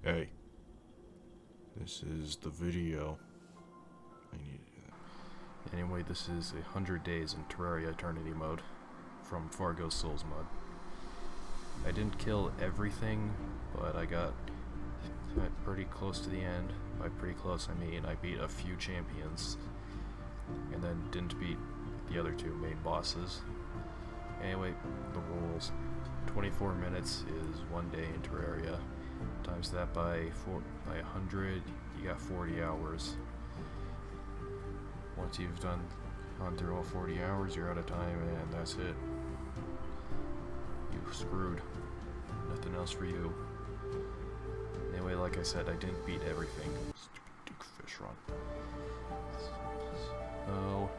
Hey, this is the video. I need Anyway, this is 100 days in Terraria Eternity Mode from Fargo's Souls mod. I didn't kill everything, but I got pretty close to the end. By pretty close, I mean I beat a few champions, and then didn't beat the other two main bosses. Anyway, the rules. 24 minutes is 1 day in Terraria. Times that by 100, you got 40 hours. Once you've gone through all 40 hours, you're out of time, and that's it. You screwed. Nothing else for you. Anyway, like I said, I didn't beat everything. Stupid Fishron. So,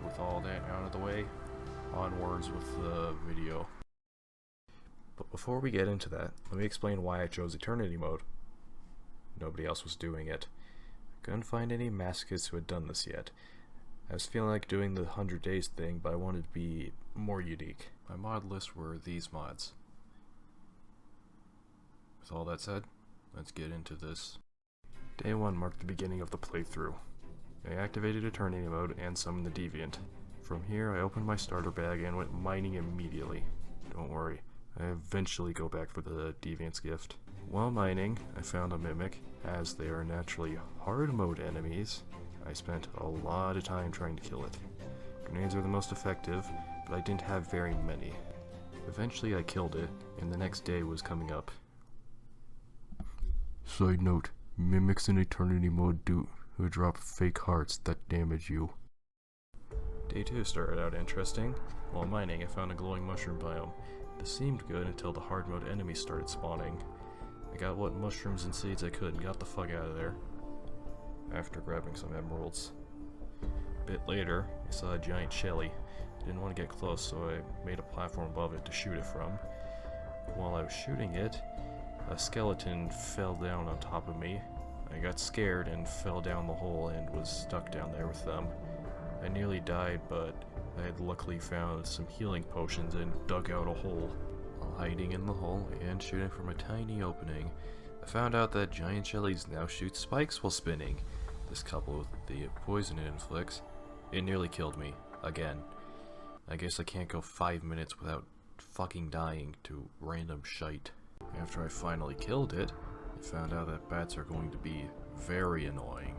with all that out of the way, onwards with the video. But before we get into that, let me explain why I chose Eternity Mode. Nobody else was doing it. I couldn't find any masochists who had done this yet. I was feeling like doing the 100 days thing, but I wanted to be more unique. My mod list were these mods. With all that said, let's get into this. Day 1 marked the beginning of the playthrough. I activated Eternity Mode and summoned the Deviant. From here, I opened my starter bag and went mining immediately. Don't worry, I eventually go back for the Deviant's gift. While mining, I found a Mimic. As they are naturally Hardmode enemies, I spent a lot of time trying to kill it. Grenades are the most effective, but I didn't have very many. Eventually I killed it, and the next day was coming up. Side note, Mimics in Eternity Mode who drop fake hearts that damage you. Day 2 started out interesting. While mining, I found a glowing mushroom biome. This seemed good until the hard mode enemies started spawning. I got what mushrooms and seeds I could and got the fuck out of there, after grabbing some emeralds. A bit later, I saw a giant shelly. Didn't want to get close, so I made a platform above it to shoot it from. While I was shooting it, a skeleton fell down on top of me. I got scared and fell down the hole and was stuck down there with them. I nearly died, but I had luckily found some healing potions and dug out a hole. While hiding in the hole and shooting from a tiny opening, I found out that giant shellies now shoot spikes while spinning. This coupled with the poison it inflicts, it nearly killed me. Again. I guess I can't go 5 minutes without fucking dying to random shite. After I finally killed it, I found out that bats are going to be very annoying.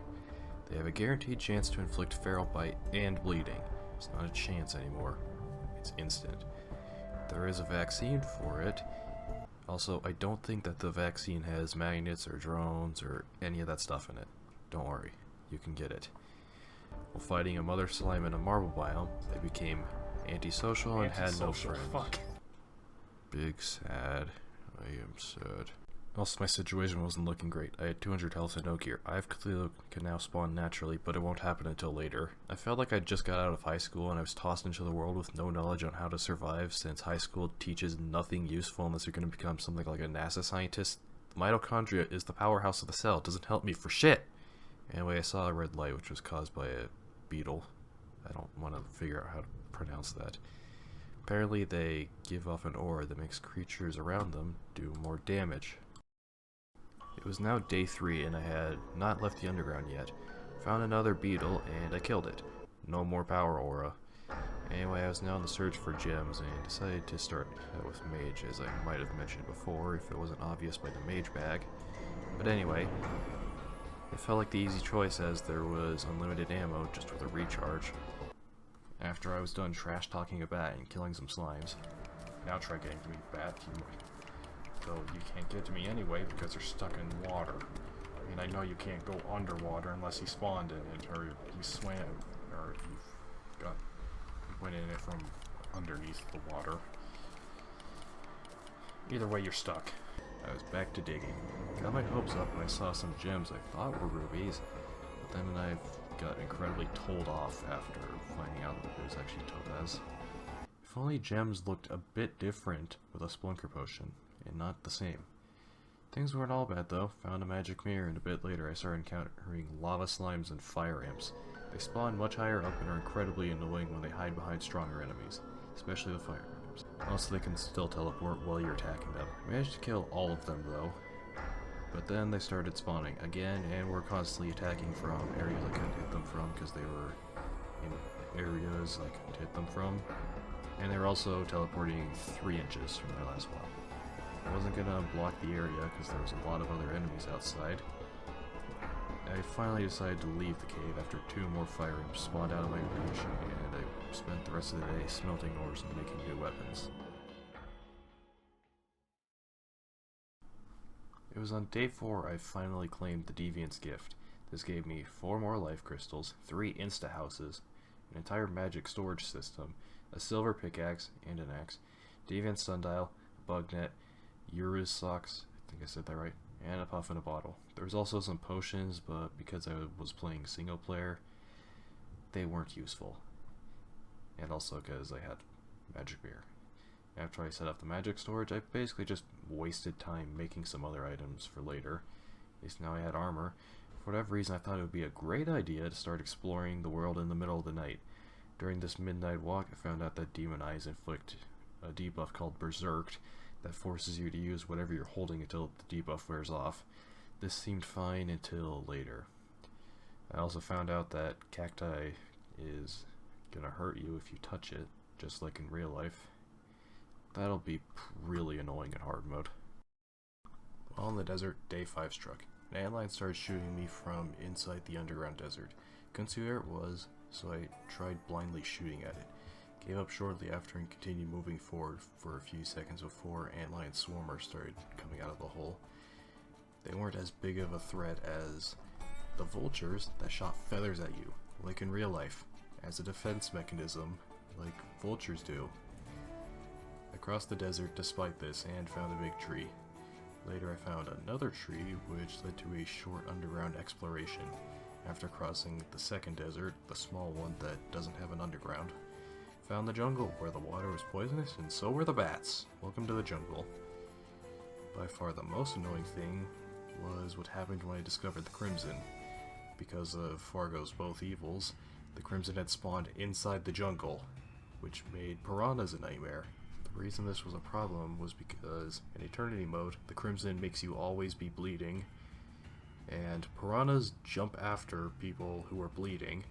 They have a guaranteed chance to inflict feral bite and bleeding. It's not a chance anymore. It's instant. There is a vaccine for it. Also, I don't think that the vaccine has magnets or drones or any of that stuff in it. Don't worry, you can get it. While fighting a mother slime in a marble biome, they became antisocial and had no friends. Fuck. Big sad. I am sad. Also, my situation wasn't looking great. I had 200 health and no gear. I have Cthulhu can now spawn naturally, but it won't happen until later. I felt like I just got out of high school and I was tossed into the world with no knowledge on how to survive, since high school teaches nothing useful unless you're going to become something like a NASA scientist. Mitochondria is the powerhouse of the cell. It doesn't help me for shit! Anyway, I saw a red light, which was caused by a beetle. I don't want to figure out how to pronounce that. Apparently they give off an aura that makes creatures around them do more damage. It was now day 3 and I had not left the underground yet. Found another beetle and I killed it. No more power aura. Anyway, I was now in the search for gems and decided to start with mage, as I might have mentioned before if it wasn't obvious by the mage bag. But anyway, it felt like the easy choice as there was unlimited ammo just with a recharge. After I was done trash talking a bat and killing some slimes. Now try getting to me, bat. Though you can't get to me anyway because you're stuck in water. I mean, I know you can't go underwater unless he spawned in it, or he swam, or he went in it from underneath the water. Either way, you're stuck. I was back to digging. Got my hopes up when I saw some gems I thought were rubies, but then I got incredibly told off after finding out that it was actually topaz. If only gems looked a bit different with a Splunker potion, and not the same. Things weren't all bad though. Found a magic mirror, and a bit later I started encountering lava slimes and fire imps. They spawn much higher up and are incredibly annoying when they hide behind stronger enemies, especially the fire imps. Also, they can still teleport while you're attacking them. I managed to kill all of them though. But then they started spawning again, and were constantly attacking from areas I couldn't hit them from because they were in areas I couldn't hit them from. And they were also teleporting 3 inches from their last spawn. I wasn't gonna block the area because there was a lot of other enemies outside. I finally decided to leave the cave after 2 more fire imps spawned out of my reach, and I spent the rest of the day smelting ores and making new weapons. It was on day 4 I finally claimed the Deviant's Gift. This gave me 4 more life crystals, 3 insta-houses, an entire magic storage system, a silver pickaxe and an axe, Deviant sundial, a bug net, Uri's socks, I think I said that right, and a puff in a bottle. There was also some potions, but because I was playing single player, they weren't useful. And also because I had magic beer. After I set up the magic storage, I basically just wasted time making some other items for later. At least now I had armor. For whatever reason, I thought it would be a great idea to start exploring the world in the middle of the night. During this midnight walk, I found out that demon eyes inflict a debuff called Berserked that forces you to use whatever you're holding until the debuff wears off. This seemed fine until later. I also found out that cacti is gonna hurt you if you touch it, just like in real life. That'll be really annoying in hard mode. While in the desert, day 5 struck. An antlion started shooting me from inside the underground desert. Couldn't see where it was, so I tried blindly shooting at it. Gave up shortly after and continued moving forward for a few seconds before antlion swarmers started coming out of the hole. They weren't as big of a threat as the vultures that shot feathers at you, like in real life, as a defense mechanism, like vultures do. I crossed the desert despite this and found a big tree. Later I found another tree which led to a short underground exploration. After crossing the second desert, the small one that doesn't have an underground, found the jungle where the water was poisonous and so were the bats. Welcome to the jungle. By far the most annoying thing was what happened when I discovered the Crimson. Because of Fargo's both evils, the Crimson had spawned inside the jungle, which made piranhas a nightmare. The reason this was a problem was because in Eternity Mode, the Crimson makes you always be bleeding, and piranhas jump after people who are bleeding,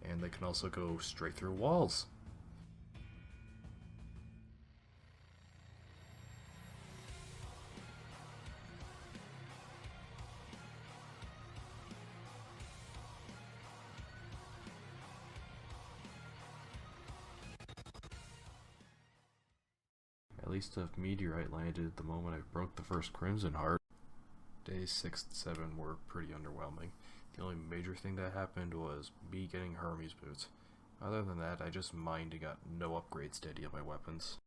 and they can also go straight through walls. At least a meteorite landed the moment I broke the first Crimson Heart. Days 6 and 7 were pretty underwhelming. The only major thing that happened was me getting Hermes boots. Other than that, I just mined and got no upgrade steady of my weapons.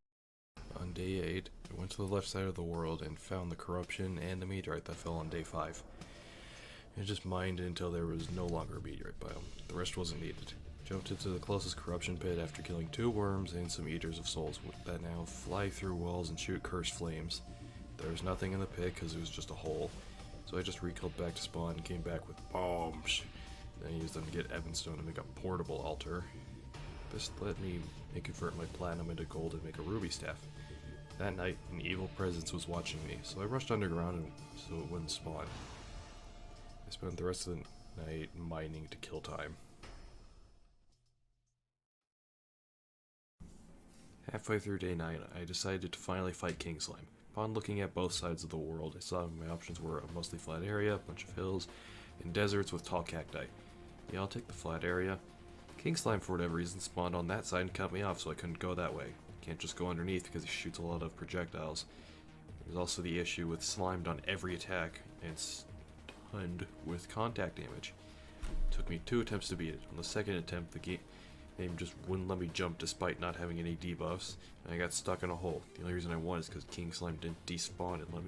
On day 8, I went to the left side of the world and found the corruption and the meteorite that fell on day 5. I just mined until there was no longer a meteorite biome. The rest wasn't needed. Jumped into the closest corruption pit after killing 2 worms and some eaters of souls that now fly through walls and shoot cursed flames. There was nothing in the pit because it was just a hole, so I just recalled back to spawn and came back with bombs. Then I used them to get Evanstone to make a portable altar. This let me convert my platinum into gold and make a ruby staff. That night, an evil presence was watching me, so I rushed underground so it wouldn't spawn. I spent the rest of the night mining to kill time. Halfway through day 9, I decided to finally fight King Slime. Upon looking at both sides of the world, I saw my options were a mostly flat area, a bunch of hills, and deserts with tall cacti. Yeah, I'll take the flat area. King Slime, for whatever reason, spawned on that side and cut me off, so I couldn't go that way. Can't just go underneath because he shoots a lot of projectiles. There's also the issue with slimed on every attack and stunned with contact damage. It took me 2 attempts to beat it. On the second attempt, the game just wouldn't let me jump despite not having any debuffs, and I got stuck in a hole. The only reason I won is because King Slime didn't despawn and let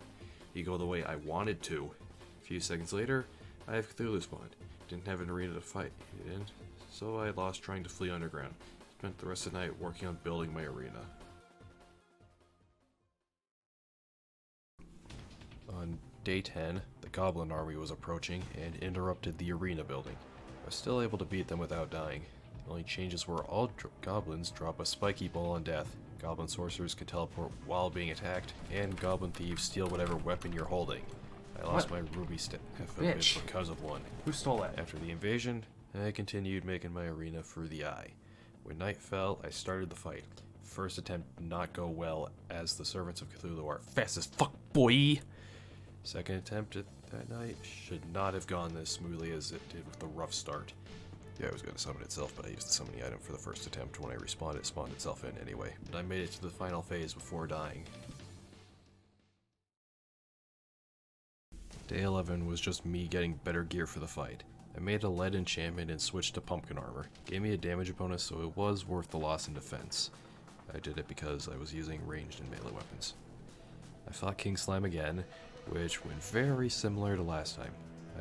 me go the way I wanted to. A few seconds later, I have Cthulhu spawned. Didn't have an arena to fight it in, so I lost trying to flee underground. Spent the rest of the night working on building my arena. On day 10, the Goblin army was approaching and interrupted the arena building. I was still able to beat them without dying. The only changes were all goblins drop a spiky ball on death, goblin sorcerers can teleport while being attacked, and goblin thieves steal whatever weapon you're holding. I lost my ruby staff because of one. Who stole that? After the invasion, I continued making my arena for the eye. When night fell, I started the fight. First attempt did not go well, as the servants of Cthulhu are fast as fuck, boy! Second attempt at that night should not have gone as smoothly as it did with the rough start. Yeah, it was going to summon itself, but I used the summoning item for the first attempt. When I respawned, it spawned itself in anyway. But I made it to the final phase before dying. Day 11 was just me getting better gear for the fight. I made a lead enchantment and switched to pumpkin armor. Gave me a damage bonus, so it was worth the loss in defense. I did it because I was using ranged and melee weapons. I fought King Slime again, which went very similar to last time.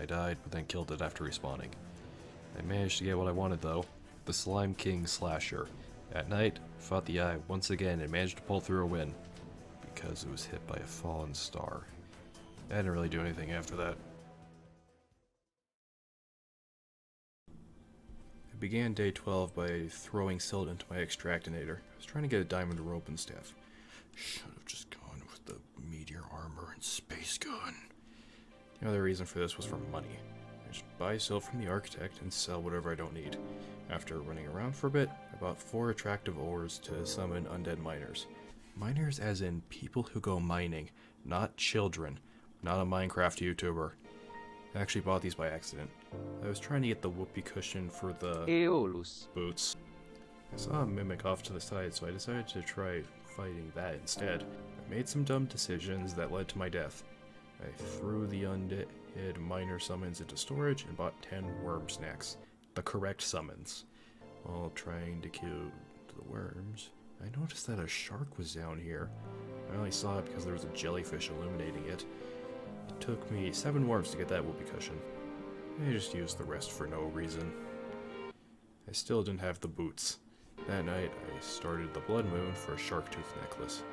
I died, but then killed it after respawning. I managed to get what I wanted though, the Slime King Slasher. At night, fought the Eye once again and managed to pull through a win, because it was hit by a fallen star. I didn't really do anything after that. I began day 12 by throwing silt into my extractinator. I was trying to get a diamond rope and staff. Should have just gone with the meteor armor and space gun. The other reason for this was for money. I just buy silt from the architect and sell whatever I don't need. After running around for a bit, I bought 4 attractive ores to summon undead miners. Miners as in people who go mining, not children. Not a Minecraft YouTuber. I actually bought these by accident. I was trying to get the whoopee cushion for the boots. I saw a mimic off to the side, so I decided to try fighting that instead. I made some dumb decisions that led to my death. I threw the undead miner summons into storage and bought 10 worm snacks. The correct summons. While trying to kill the worms, I noticed that a shark was down here. I only saw it because there was a jellyfish illuminating it. It took me 7 worms to get that whoopee cushion. I just used the rest for no reason. I still didn't have the boots. That night, I started the Blood Moon for a shark tooth necklace.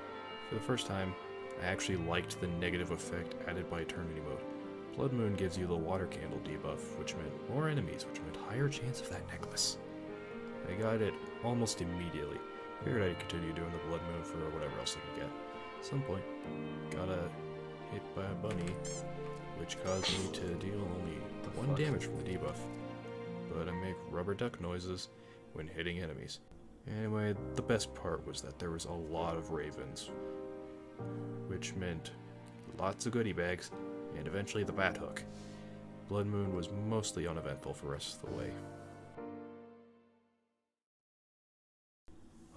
For the first time, I actually liked the negative effect added by Eternity Mode. Blood Moon gives you the water candle debuff, which meant more enemies, which meant higher chance of that necklace. I got it almost immediately. Figured I'd continue doing the Blood Moon for whatever else I could get. At some point, got hit by a bunny, which caused me to deal only 1 damage from the debuff. But I make rubber duck noises when hitting enemies. Anyway, the best part was that there was a lot of ravens, which meant lots of goodie bags, and eventually the bat hook. Blood Moon was mostly uneventful for the rest of the way.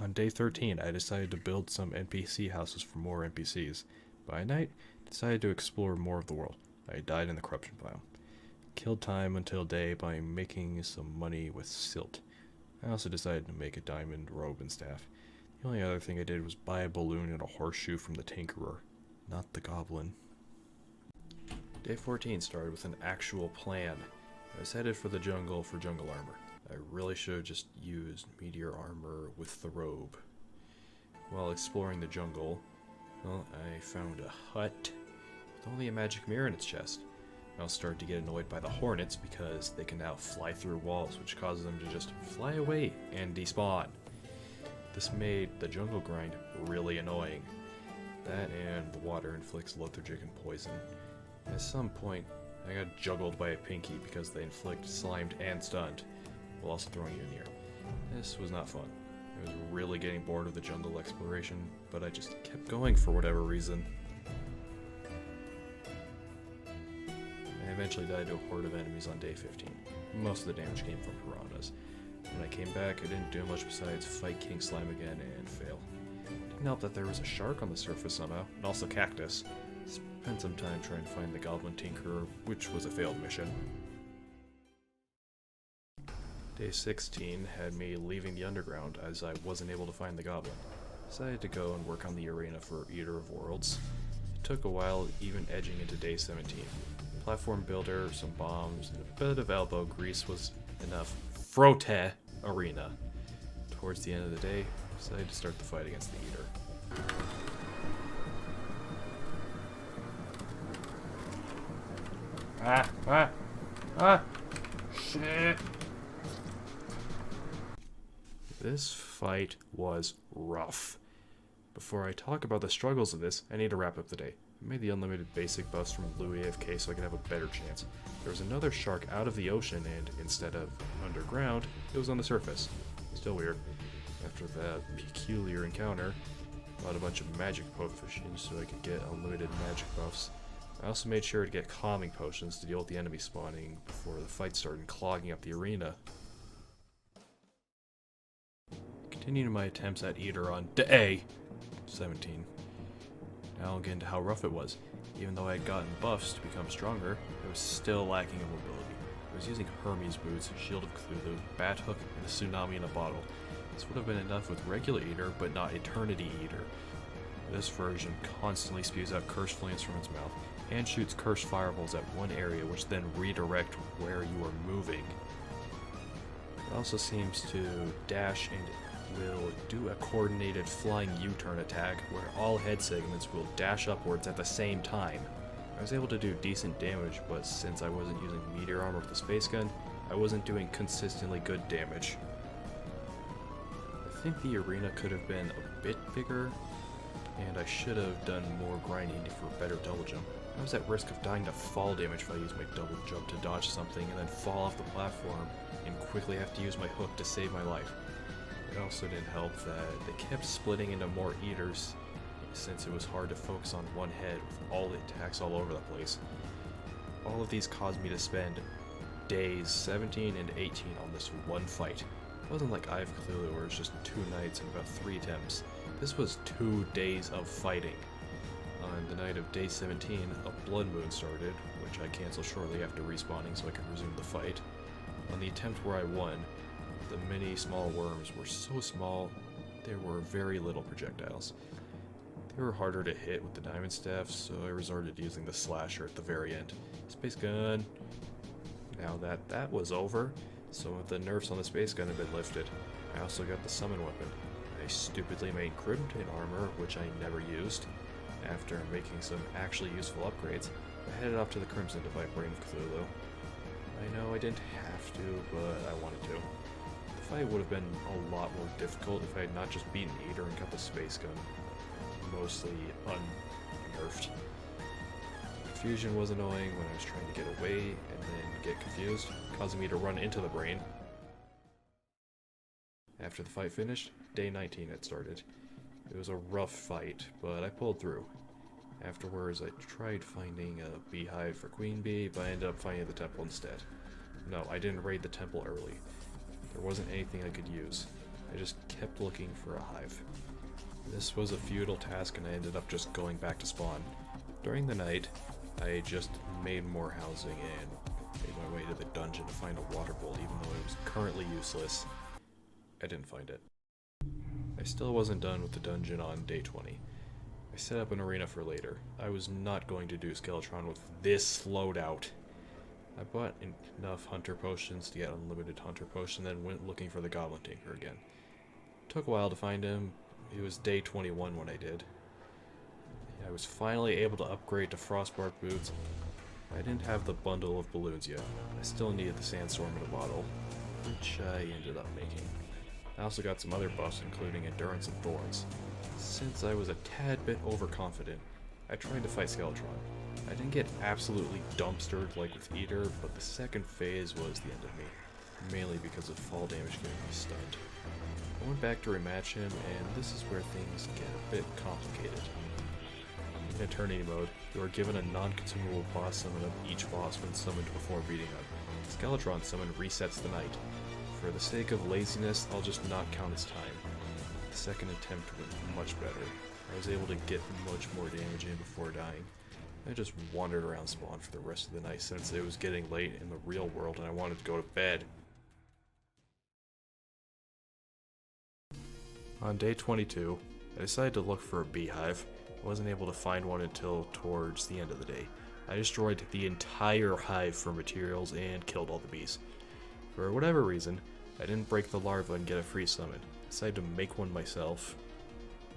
On day 13, I decided to build some NPC houses for more NPCs. By night, decided to explore more of the world. I died in the corruption biome. Killed time until day by making some money with silt. I also decided to make a diamond robe and staff. The only other thing I did was buy a balloon and a horseshoe from the Tinkerer, not the goblin. Day 14 started with an actual plan. I was headed for the jungle for jungle armor. I really should have just used meteor armor with the robe. While exploring the jungle, well, I found a hut with only a magic mirror in its chest. I also started to get annoyed by the hornets because they can now fly through walls, which causes them to just fly away and despawn. This made the jungle grind really annoying. That and the water inflicts lethargic and poison. At some point, I got juggled by a pinky because they inflict slimed and stunned, while also throwing you in the air. This was not fun. I was really getting bored of the jungle exploration, but I just kept going for whatever reason. I eventually died to a horde of enemies on day 15. Most of the damage came from piranhas. When I came back, I didn't do much besides fight King Slime again and fail. It didn't help that there was a shark on the surface somehow, and also cactus. Spent some time trying to find the Goblin Tinkerer, which was a failed mission. Day 16 had me leaving the underground as I wasn't able to find the goblin. Decided to go and work on the arena for Eater of Worlds. It took a while, even edging into day 17. Platform builder, some bombs, and a bit of elbow grease was enough. Frote arena. Towards the end of the day, decided to start the fight against the Eater. Shit. This fight was rough. Before I talk about the struggles of this, I need to wrap up the day. I made the unlimited basic buffs from Blue AFK so I could have a better chance. There was another shark out of the ocean, and instead of underground, it was on the surface. Still weird. After that peculiar encounter, I bought a bunch of magic potions so I could get unlimited magic buffs. I also made sure to get calming potions to deal with the enemy spawning before the fight started clogging up the arena. Continuing my attempts at Eater on day 17. Now I'll get into how rough it was. Even though I had gotten buffs to become stronger, I was still lacking in mobility. I was using Hermes boots, Shield of Cthulhu, Bat Hook, and a Tsunami in a bottle. This would have been enough with regular Eater, but not Eternity Eater. This version constantly spews out cursed flames from its mouth, and shoots cursed fireballs at one area, which then redirect where you are moving. It also seems to dash and will do a coordinated flying U-turn attack where all head segments will dash upwards at the same time. I was able to do decent damage, but since I wasn't using meteor armor with the space gun, I wasn't doing consistently good damage. I think the arena could have been a bit bigger, and I should have done more grinding for a better double jump. I was at risk of dying to fall damage if I used my double jump to dodge something and then fall off the platform and quickly have to use my hook to save my life. It also didn't help that they kept splitting into more eaters since it was hard to focus on one head with all the attacks all over the place. All of these caused me to spend days 17 and 18 on this one fight. It wasn't like Eye of Cthulhu where it was just 2 nights and about 3 attempts. This was 2 days of fighting. On the night of day 17, a blood moon started, which I canceled shortly after respawning so I could resume the fight. On the attempt where I won, the many small worms were so small, there were very little projectiles. They were harder to hit with the diamond staff, so I resorted to using the slasher at the very end. Space gun! Now that was over, some of the nerfs on the space gun had been lifted. I also got the summon weapon. I stupidly made Crimson armor, which I never used. After making some actually useful upgrades, I headed off to the Crimson to fight Brain of Cthulhu. I know I didn't have to, but I wanted to. The fight would have been a lot more difficult if I had not just beaten Eater and got the space gun. Mostly unnerfed. Confusion was annoying when I was trying to get away and then get confused, causing me to run into the brain. After the fight finished, day 19 had started. It was a rough fight, but I pulled through. Afterwards, I tried finding a beehive for Queen Bee, but I ended up finding the temple instead. No, I didn't raid the temple early. There wasn't anything I could use. I just kept looking for a hive. This was a futile task and I ended up just going back to spawn. During the night, I just made more housing and made my way to the dungeon to find a water bowl, even though it was currently useless. I didn't find it. I still wasn't done with the dungeon on day 20. I set up an arena for later. I was not going to do Skeletron with this loadout. I bought enough hunter potions to get unlimited hunter potion, then went looking for the Goblin Tinker again. It took a while to find him. It was day 21 when I did. I was finally able to upgrade to Frostbark boots. I didn't have the bundle of balloons yet. I still needed the Sandstorm in a bottle, which I ended up making. I also got some other buffs, including Endurance and Thorns. Since I was a tad bit overconfident, I tried to fight Skeletron. I didn't get absolutely dumpstered like with Eater, but the second phase was the end of me, mainly because of fall damage getting me stunned. I went back to rematch him, and this is where things get a bit complicated. In Eternity Mode, you are given a non-consumable boss summon of each boss when summoned before beating them. Skeletron summon resets the night. For the sake of laziness, I'll just not count as time. The second attempt went much better. I was able to get much more damage in before dying. I just wandered around spawn for the rest of the night since it was getting late in the real world and I wanted to go to bed. On day 22, I decided to look for a beehive. I wasn't able to find one until towards the end of the day. I destroyed the entire hive for materials and killed all the bees. For whatever reason, I didn't break the larva and get a free summon. I decided to make one myself.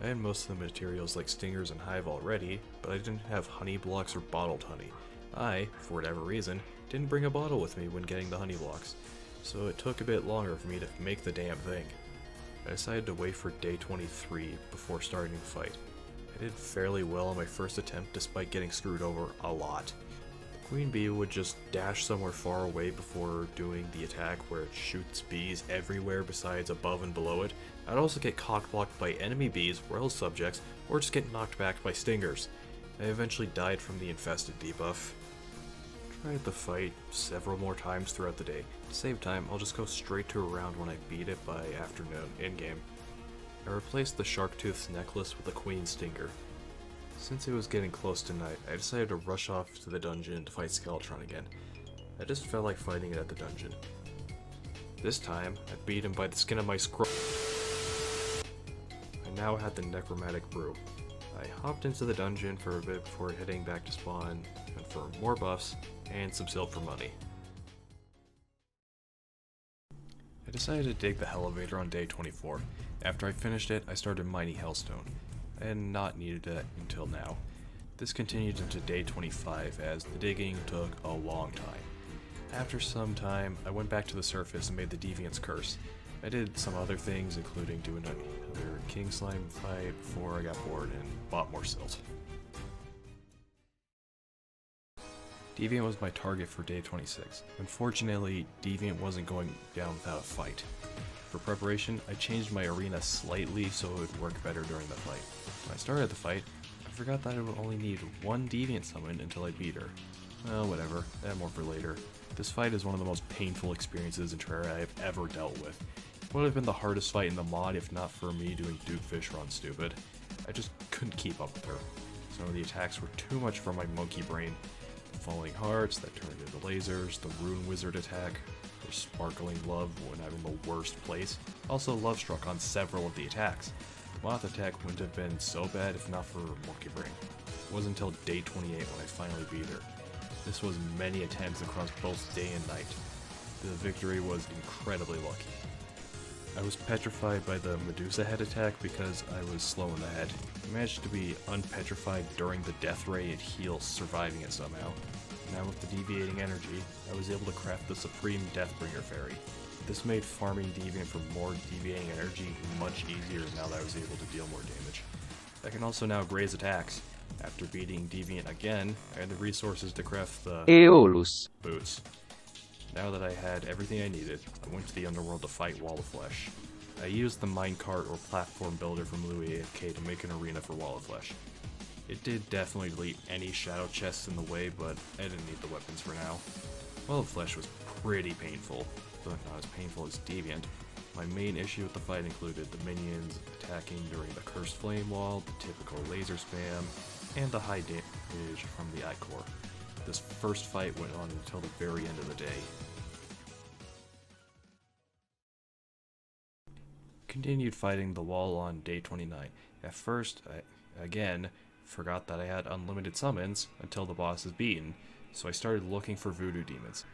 I had most of the materials like stingers and hive already, but I didn't have honey blocks or bottled honey. I, for whatever reason, didn't bring a bottle with me when getting the honey blocks, so it took a bit longer for me to make the damn thing. I decided to wait for day 23 before starting the fight. I did fairly well on my first attempt despite getting screwed over a lot. The queen bee would just dash somewhere far away before doing the attack where it shoots bees everywhere besides above and below it. I'd also get cockblocked by enemy bees, royal subjects, or just get knocked back by stingers. I eventually died from the infested debuff. Tried the fight several more times throughout the day. To save time, I'll just go straight to a round when I beat it by afternoon, in-game. I replaced the Sharktooth's necklace with a Queen Stinger. Since it was getting close to night, I decided to rush off to the dungeon to fight Skeletron again. I just felt like fighting it at the dungeon. This time, I beat him by the skin of my scroll. I now had the Necromantic Brew. I hopped into the dungeon for a bit before heading back to spawn, and for more buffs, and some silver money. I decided to dig the elevator on day 24. After I finished it, I started mining hellstone. I had not needed it until now. This continued into day 25 as the digging took a long time. After some time, I went back to the surface and made the Deviant's Curse. I did some other things, including doing another King Slime fight before I got bored and bought more silt. Deviant was my target for day 26. Unfortunately, Deviant wasn't going down without a fight. For preparation, I changed my arena slightly so it would work better during the fight. When I started the fight, I forgot that I would only need one Deviant summon until I beat her. Well, whatever, that more for later. This fight is one of the most painful experiences in Terraria I've ever dealt with. It would have been the hardest fight in the mod if not for me doing Duke Fishron stupid. I just couldn't keep up with her. Some of the attacks were too much for my monkey brain. The falling hearts that turned into lasers, the rune wizard attack, her sparkling love when I'm in the worst place. Also love struck on several of the attacks. The moth attack wouldn't have been so bad if not for monkey brain. It wasn't until day 28 when I finally beat her. This was many attempts across both day and night. The victory was incredibly lucky. I was petrified by the Medusa head attack because I was slow in the head. I managed to be unpetrified during the death ray and heal, surviving it somehow. Now with the deviating energy, I was able to craft the Supreme Deathbringer Fairy. This made farming Deviant for more deviating energy much easier now that I was able to deal more damage. I can also now graze attacks. After beating Deviant again, I had the resources to craft the Aeolus boots. Now that I had everything I needed, I went to the underworld to fight Wall of Flesh. I used the minecart or platform builder from Louis AFK to make an arena for Wall of Flesh. It did definitely delete any shadow chests in the way, but I didn't need the weapons for now. Wall of Flesh was pretty painful, but not as painful as Deviant. My main issue with the fight included the minions attacking during the Cursed Flame Wall, the typical laser spam, and the high damage from the Ichor. This first fight went on until the very end of the day. Continued fighting the wall on day 29. At first, I, again, forgot that I had unlimited summons until the boss is beaten, so I started looking for voodoo demons.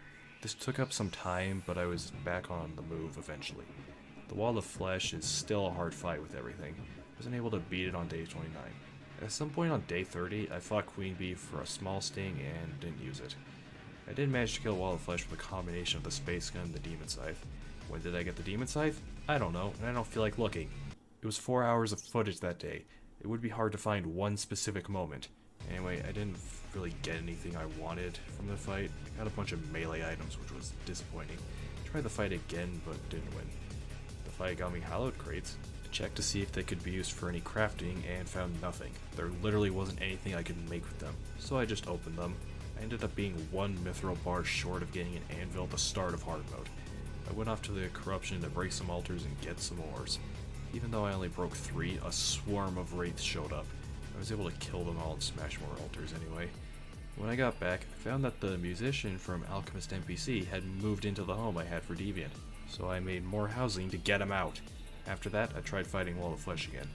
This took up some time, but I was back on the move eventually. The Wall of Flesh is still a hard fight with everything. I wasn't able to beat it on day 29. At some point on day 30, I fought Queen Bee for a small sting and didn't use it. I did manage to kill Wall of Flesh with a combination of the Space Gun and the Demon Scythe. When did I get the Demon Scythe? I don't know, and I don't feel like looking. It was 4 hours of footage that day. It would be hard to find one specific moment. Anyway, I didn't really get anything I wanted from the fight. I got a bunch of melee items, which was disappointing. Tried the fight again, but didn't win. The fight got me hallowed crates. Checked to see if they could be used for any crafting and found nothing. There literally wasn't anything I could make with them, so I just opened them. I ended up being one mithril bar short of getting an anvil at the start of Hardmode. I went off to the corruption to break some altars and get some ores. Even though I only broke 3, a swarm of wraiths showed up. I was able to kill them all and smash more altars anyway. When I got back, I found that the musician from Alchemist NPC had moved into the home I had for Deviant, so I made more housing to get him out. After that, I tried fighting Wall of Flesh again.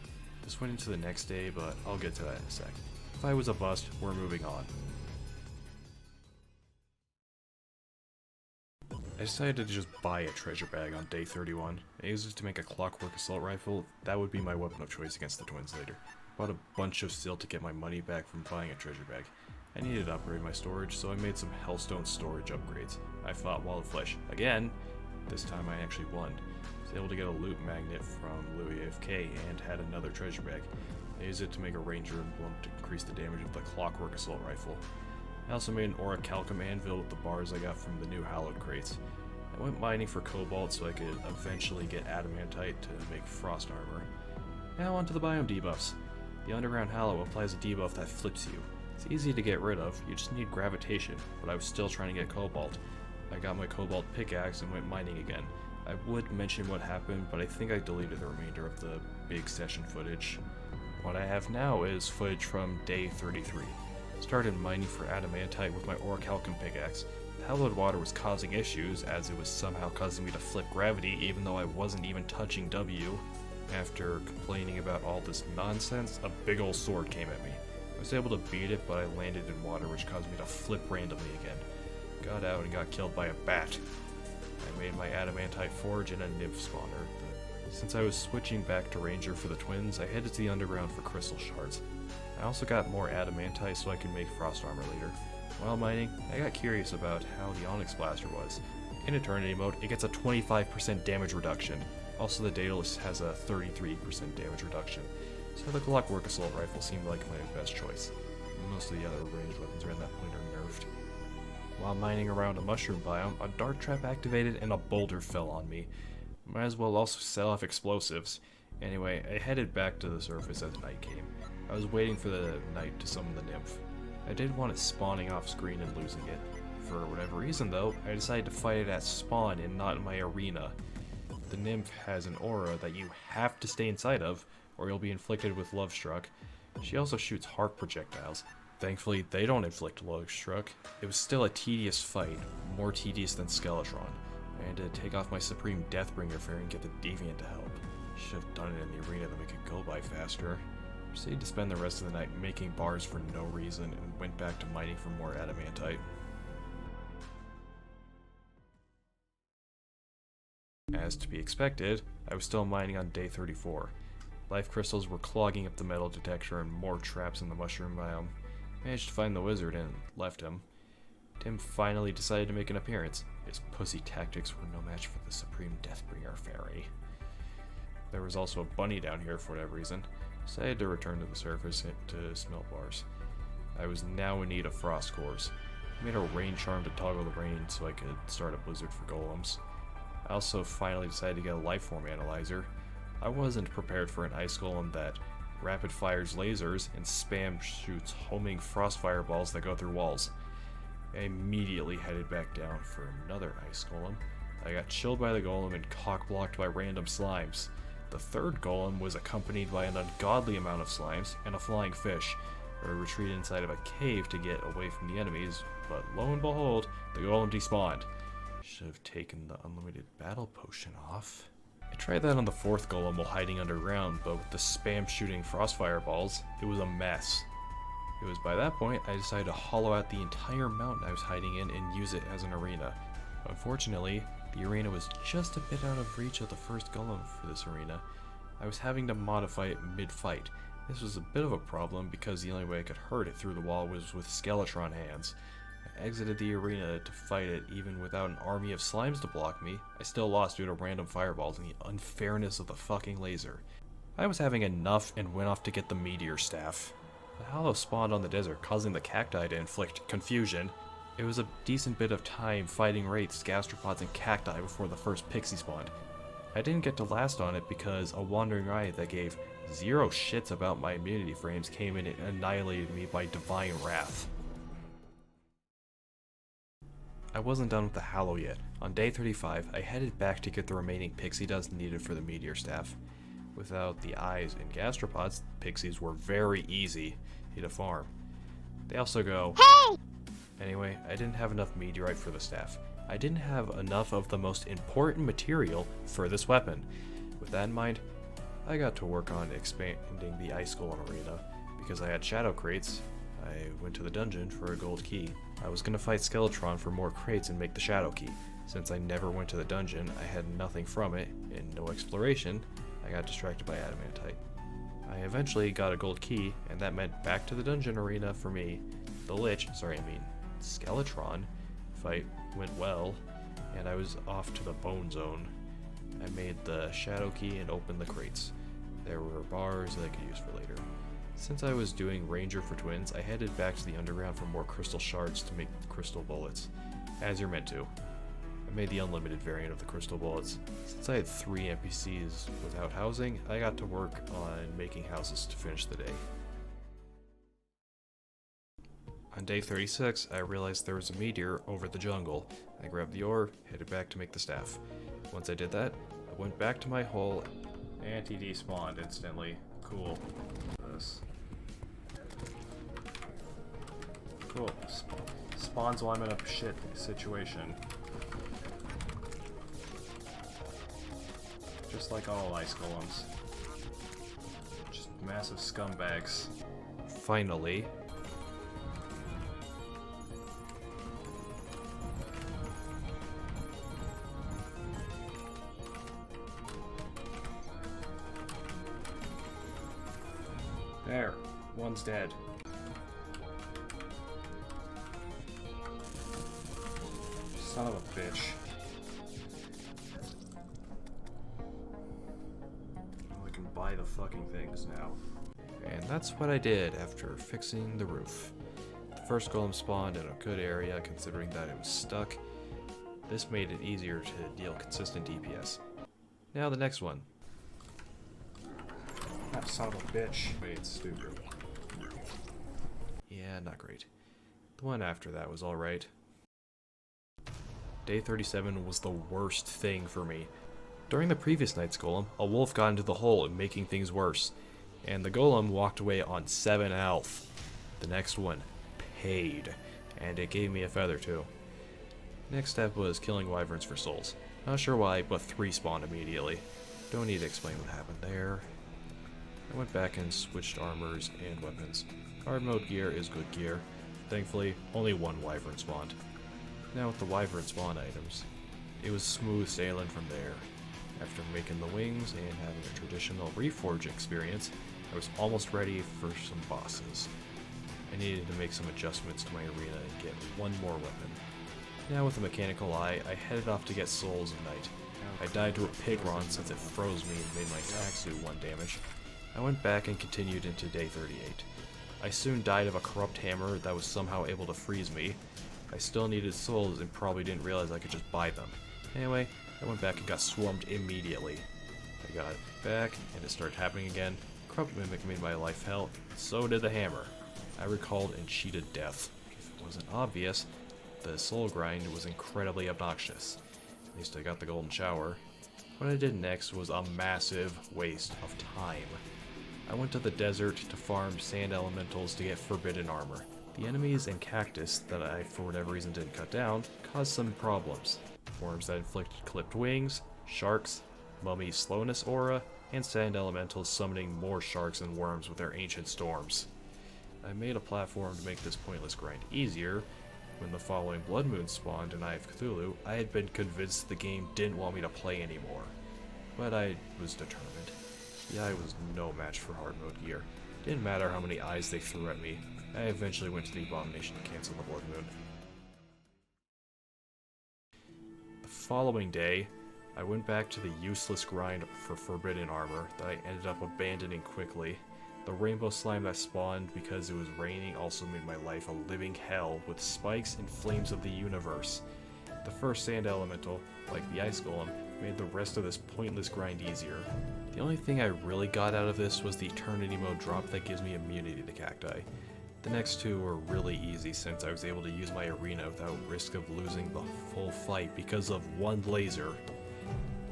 This went into the next day, but I'll get to that in a sec. If I was a bust, we're moving on. I decided to just buy a treasure bag on day 31. I used it to make a clockwork assault rifle. That would be my weapon of choice against the twins later. Bought a bunch of steel to get my money back from buying a treasure bag. I needed to upgrade my storage, so I made some Hellstone storage upgrades. I fought Wall of Flesh again. This time I actually won. I was able to get a loot magnet from Louis AFK and had another treasure bag. I used it to make a ranger emblem to increase the damage of the clockwork assault rifle. I also made an orichalcum anvil with the bars I got from the new hallowed crates. I went mining for cobalt so I could eventually get adamantite to make frost armor. Now onto the biome debuffs. The underground hallow applies a debuff that flips you. It's easy to get rid of, you just need gravitation, but I was still trying to get cobalt. I got my cobalt pickaxe and went mining again. I would mention what happened, but I think I deleted the remainder of the big session footage. What I have now is footage from day 33. Started mining for adamantite with my orichalcum pickaxe. The hallowed water was causing issues, as it was somehow causing me to flip gravity even though I wasn't even touching W. After complaining about all this nonsense, a big ol' sword came at me. I was able to beat it, but I landed in water, which caused me to flip randomly again. Got out and got killed by a bat. I made my adamantite forge and a nymph spawner. Since I was switching back to ranger for the twins, I headed to the underground for crystal shards. I also got more adamantite so I could make frost armor later. While mining, I got curious about how the onyx blaster was. In Eternity Mode, it gets a 25% damage reduction. Also, the Daedalus has a 33% damage reduction. So the clockwork assault rifle seemed like my best choice. Most of the other ranged weapons around that point are nerfed. While mining around a mushroom biome, a dart trap activated and a boulder fell on me. Might as well also set off explosives. Anyway, I headed back to the surface as night came. I was waiting for the night to summon the nymph. I did want it spawning off screen and losing it. For whatever reason though, I decided to fight it at spawn and not in my arena. The nymph has an aura that you have to stay inside of, or you'll be inflicted with Love Struck. She also shoots harp projectiles. Thankfully, they don't inflict Love Struck. It was still a tedious fight, more tedious than Skeletron. I had to take off my Supreme Deathbringer fairy and get the Deviant to help. Should have done it in the arena to make it go by faster. Proceeded to spend the rest of the night making bars for no reason and went back to mining for more adamantite. As to be expected, I was still mining on day 34. Life crystals were clogging up the metal detector and more traps in the mushroom biome. Managed to find the wizard and left him. Tim finally decided to make an appearance. His pussy tactics were no match for the Supreme Deathbringer fairy. There was also a bunny down here for whatever reason, so I had to return to the surface to smelt bars. I was now in need of frost cores. I made a rain charm to toggle the rain so I could start a blizzard for golems. I also finally decided to get a lifeform analyzer. I wasn't prepared for an ice golem that rapid fires lasers and spam shoots homing frost fireballs that go through walls. I immediately headed back down for another ice golem. I got chilled by the golem and cock-blocked by random slimes. The third golem was accompanied by an ungodly amount of slimes and a flying fish. I retreated inside of a cave to get away from the enemies, but lo and behold, the golem despawned. Should have taken the unlimited battle potion off. I tried that on the fourth golem while hiding underground, but with the spam shooting frost fireballs, it was a mess. It was by that point I decided to hollow out the entire mountain I was hiding in and use it as an arena. Unfortunately, the arena was just a bit out of reach of the first golem for this arena. I was having to modify it mid-fight. This was a bit of a problem because the only way I could hurt it through the wall was with Skeletron hands. I exited the arena to fight it even without an army of slimes to block me. I still lost due to random fireballs and the unfairness of the fucking laser. I was having enough and went off to get the meteor staff. The hallow spawned on the desert, causing the cacti to inflict confusion. It was a decent bit of time fighting wraiths, gastropods, and cacti before the first pixie spawned. I didn't get to last on it because a wandering riot that gave zero shits about my immunity frames came in and annihilated me by divine wrath. I wasn't done with the hallow yet. On day 35, I headed back to get the remaining pixie dust needed for the meteor staff. Without the eyes and gastropods, pixies were very easy to farm. They also go, "Hey!" Anyway, I didn't have enough meteorite for the staff. I didn't have enough of the most important material for this weapon. With that in mind, I got to work on expanding the ice golem arena. Because I had shadow crates, I went to the dungeon for a gold key. I was gonna fight Skeletron for more crates and make the shadow key. Since I never went to the dungeon, I had nothing from it, and no exploration. I got distracted by adamantite. I eventually got a gold key, and that meant back to the dungeon arena for me. The Skeletron fight went well, and I was off to the bone zone. I made the shadow key and opened the crates. There were bars that I could use for later. Since I was doing Ranger for twins, I headed back to the underground for more crystal shards to make crystal bullets, as you're meant to. I made the unlimited variant of the crystal bullets. Since I had 3 NPCs without housing, I got to work on making houses to finish the day. On day 36, I realized there was a meteor over the jungle. I grabbed the ore, headed back to make the staff. Once I did that, I went back to my hole. Anti-despawned instantly. Cool. This. Cool. Spawns while I'm in a shit situation. Just like all ice golems. Just massive scumbags. Finally. There. One's dead. Son of a bitch. I can buy the fucking things now. And that's what I did after fixing the roof. The first golem spawned in a good area considering that it was stuck. This made it easier to deal consistent DPS. Now the next one. That son of a bitch. Wait, it's stupid. Yeah, not great. The one after that was alright. Day 37 was the worst thing for me. During the previous night's golem, a wolf got into the hole, making things worse. And the golem walked away on 7 health. The next one paid, and it gave me a feather too. Next step was killing wyverns for souls. Not sure why, but 3 spawned immediately. Don't need to explain what happened there. I went back and switched armors and weapons. Hardmode gear is good gear. Thankfully, only 1 wyvern spawned. Now with the wyvern spawn items, it was smooth sailing from there. After making the wings and having a traditional reforge experience, I was almost ready for some bosses. I needed to make some adjustments to my arena and get 1 more weapon. Now with a mechanical eye, I headed off to get souls of night. I died to a Pigron since it froze me and made my attacks do 1 damage. I went back and continued into day 38. I soon died of a corrupt hammer that was somehow able to freeze me. I still needed souls and probably didn't realize I could just buy them. Anyway, I went back and got swarmed immediately. I got back and it started happening again. Corrupt Mimic made my life hell, so did the hammer. I recalled and cheated death. If it wasn't obvious, the soul grind was incredibly obnoxious. At least I got the golden shower. What I did next was a massive waste of time. I went to the desert to farm sand elementals to get forbidden armor. The enemies and cactus that I, for whatever reason, didn't cut down caused some problems. Worms that inflicted clipped wings, sharks, mummy slowness aura, and sand elementals summoning more sharks and worms with their ancient storms. I made a platform to make this pointless grind easier. When the following Blood Moon spawned in Eye of Cthulhu, I had been convinced the game didn't want me to play anymore. But I was determined. The eye was no match for Hardmode gear. Didn't matter how many eyes they threw at me. I eventually went to the Abomination to cancel the Blood Moon. The following day, I went back to the useless grind for forbidden armor that I ended up abandoning quickly. The rainbow slime that spawned because it was raining also made my life a living hell with spikes and flames of the universe. The first sand elemental, like the ice golem, made the rest of this pointless grind easier. The only thing I really got out of this was the Eternity Mode drop that gives me immunity to cacti. The next 2 were really easy since I was able to use my arena without risk of losing the full fight because of 1 laser.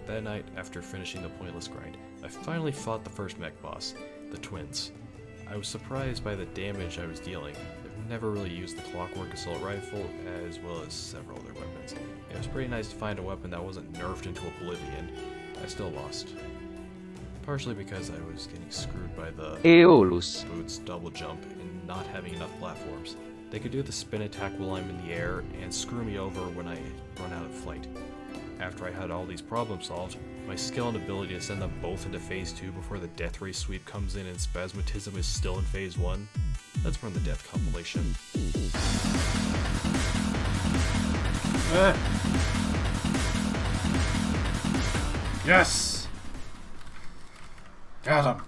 That night, after finishing the pointless grind, I finally fought the first mech boss, the twins. I was surprised by the damage I was dealing. I've never really used the Clockwork Assault Rifle, as well as several other weapons. It was pretty nice to find a weapon that wasn't nerfed into oblivion. I still lost. Partially because I was getting screwed by the Aeolus boots double jump and not having enough platforms. They could do the spin attack while I'm in the air and screw me over when I run out of flight. After I had all these problems solved, my skill and ability to send them both into Phase 2 before the Death Ray sweep comes in and Spasmatism is still in Phase 1. Let's run the death compilation. Yes! Got him.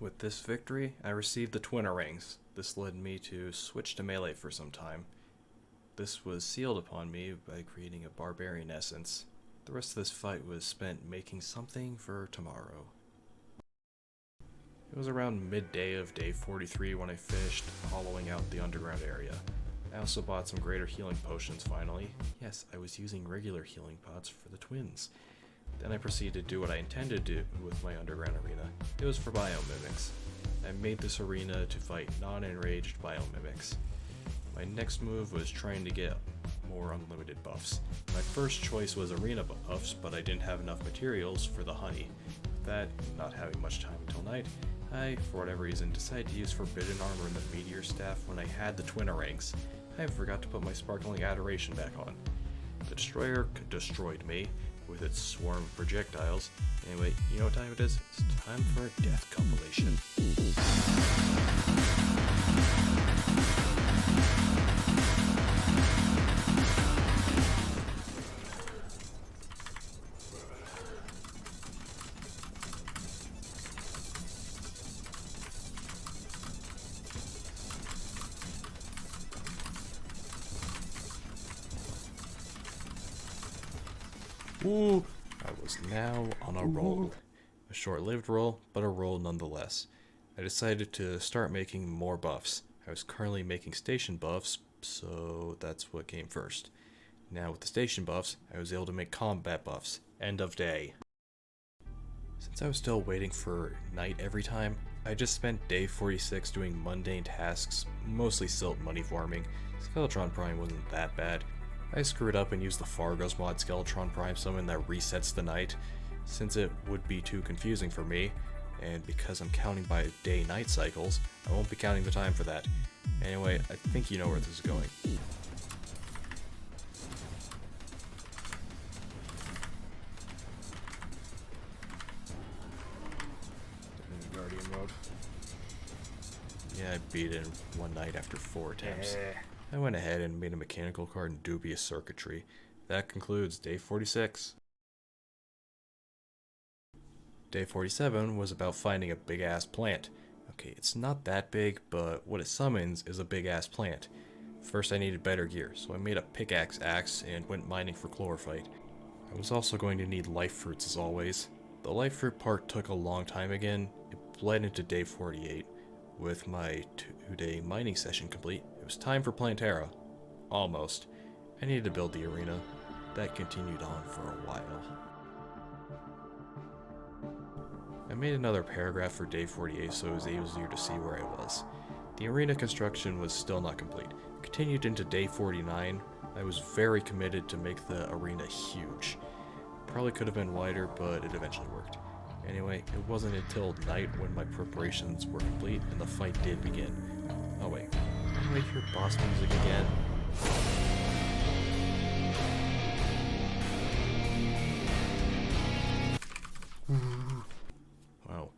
With this victory, I received the Twinner Rings. This led me to switch to melee for some time. This was sealed upon me by creating a barbarian essence. The rest of this fight was spent making something for tomorrow. It was around midday of day 43 when I finished hollowing out the underground area. I also bought some greater healing potions finally. Yes, I was using regular healing pots for the twins. Then I proceeded to do what I intended to do with my underground arena. It was for biomimics. I made this arena to fight non-enraged biomimics. My next move was trying to get more unlimited buffs. My first choice was arena buffs, but I didn't have enough materials for the honey. With that, not having much time until night, I, for whatever reason, decided to use forbidden armor and the meteor staff when I had the Twinner Rings. I forgot to put my sparkling adoration back on. The destroyer destroyed me with its swarm of projectiles. Anyway, you know what time it is? It's time for a death compilation. Ooh, I was now on a roll. A short-lived roll, but a roll nonetheless. I decided to start making more buffs. I was currently making station buffs, so that's what came first. Now with the station buffs, I was able to make combat buffs. End of day. Since I was still waiting for night every time, I just spent day 46 doing mundane tasks, mostly silt money farming. Skeletron Prime wasn't that bad. I screwed up and used the Fargo's mod Skeletron Prime summon that resets the night, since it would be too confusing for me, and because I'm counting by day-night cycles, I won't be counting the time for that. Anyway, I think you know where this is going. Guardian mode. Yeah, I beat it in one night after 4 attempts. I went ahead and made a mechanical card in dubious circuitry. That concludes day 46. Day 47 was about finding a big-ass plant. Okay, it's not that big, but what it summons is a big-ass plant. First I needed better gear, so I made a pickaxe axe and went mining for chlorophyte. I was also going to need life fruits as always. The life fruit part took a long time again. It bled into day 48. With my 2-day mining session complete, it was time for Plantera. Almost. I needed to build the arena. That continued on for a while. I made another paragraph for day 48 so it was easier to see where I was. The arena construction was still not complete. Continued into day 49. I was very committed to make the arena huge. Probably could have been wider, but it eventually worked. Anyway, it wasn't until night when my preparations were complete and the fight did begin. Oh wait, do I hear boss music again? Wow,